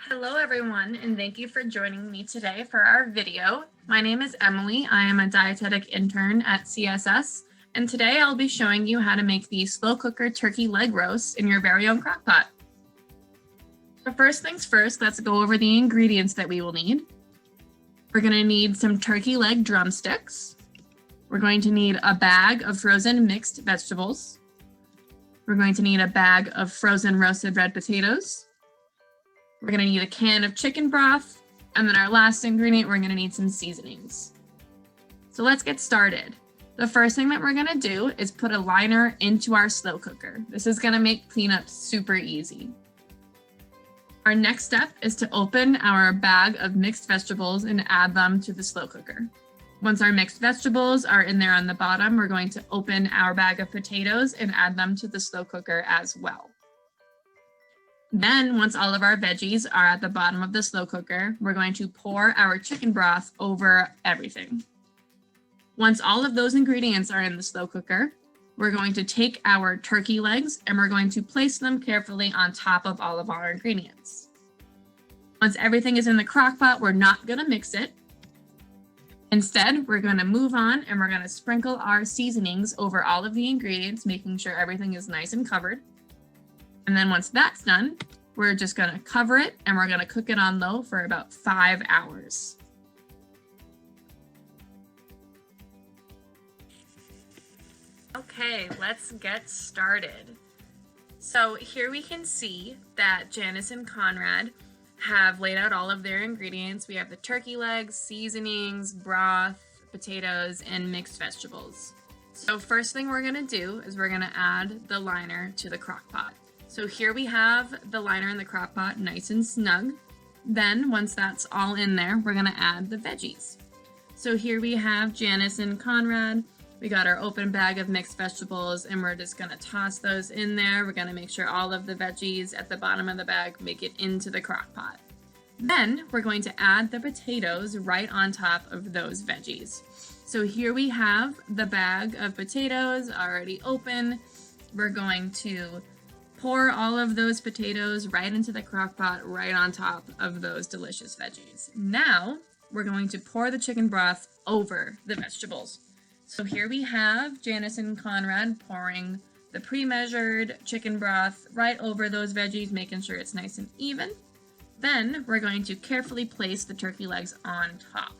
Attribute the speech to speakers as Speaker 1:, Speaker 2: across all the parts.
Speaker 1: Hello everyone, and thank you for joining me today for our video. My name is Emily. I am a dietetic intern at CSS, and today I'll be showing you how to make the slow cooker turkey leg roast in your very own crock pot. But first things first, let's go over the ingredients that we will need. We're going to need some turkey leg drumsticks. We're going to need a bag of frozen mixed vegetables. We're going to need a bag of frozen roasted red potatoes. We're going to need a can of chicken broth, and then our last ingredient, we're going to need some seasonings. So let's get started. The first thing that we're going to do is put a liner into our slow cooker. This is going to make cleanup super easy. Our next step is to open our bag of mixed vegetables and add them to the slow cooker. Once our mixed vegetables are in there on the bottom, we're going to open our bag of potatoes and add them to the slow cooker as well. Then, once all of our veggies are at the bottom of the slow cooker, we're going to pour our chicken broth over everything. Once all of those ingredients are in the slow cooker, we're going to take our turkey legs and we're going to place them carefully on top of all of our ingredients. Once everything is in the crock pot, we're not going to mix it. Instead, we're going to move on and we're going to sprinkle our seasonings over all of the ingredients, making sure everything is nice and covered. And then once that's done, we're just going to cover it and we're going to cook it on low for about 5 hours. Okay, let's get started. So here we can see that Janice and Conrad have laid out all of their ingredients. We have the turkey legs, seasonings, broth, potatoes, and mixed vegetables. So first thing we're going to do is we're going to add the liner to the crock pot. So here we have the liner in the crock pot nice and snug. Then once that's all in there, we're going to add the veggies. So here we have Janice and Conrad. We got our open bag of mixed vegetables and we're just going to toss those in there. We're going to make sure all of the veggies at the bottom of the bag make it into the crock pot. Then we're going to add the potatoes right on top of those veggies. So here we have the bag of potatoes already open. We're going to pour all of those potatoes right into the crock pot, right on top of those delicious veggies. Now, we're going to pour the chicken broth over the vegetables. So here we have Janice and Conrad pouring the pre-measured chicken broth right over those veggies, making sure it's nice and even. Then, we're going to carefully place the turkey legs on top.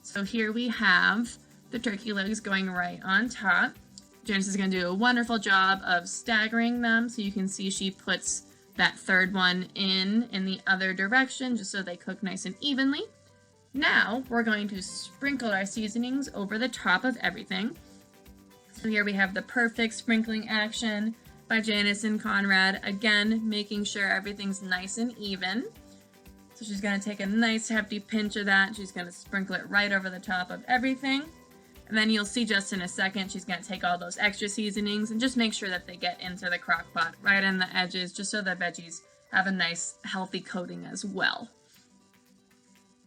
Speaker 1: So here we have the turkey legs going right on top. Janice is going to do a wonderful job of staggering them. So you can see she puts that third one in the other direction just so they cook nice and evenly. Now we're going to sprinkle our seasonings over the top of everything. So here we have the perfect sprinkling action by Janice and Conrad. Again, making sure everything's nice and even. So she's going to take a nice hefty pinch of that. She's going to sprinkle it right over the top of everything. And then you'll see just in a second, she's going to take all those extra seasonings and just make sure that they get into the crock pot right in the edges, just so the veggies have a nice healthy coating as well.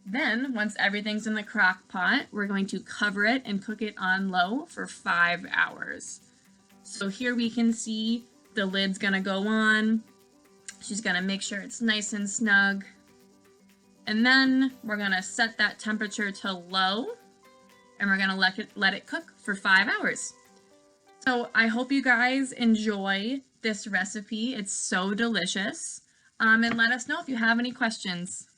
Speaker 1: Then, once everything's in the crock pot, we're going to cover it and cook it on low for 5 hours. So here we can see the lid's going to go on. She's going to make sure it's nice and snug. And then we're going to set that temperature to low. And we're going to let it cook for 5 hours. So I hope you guys enjoy this recipe. It's so delicious. And let us know if you have any questions.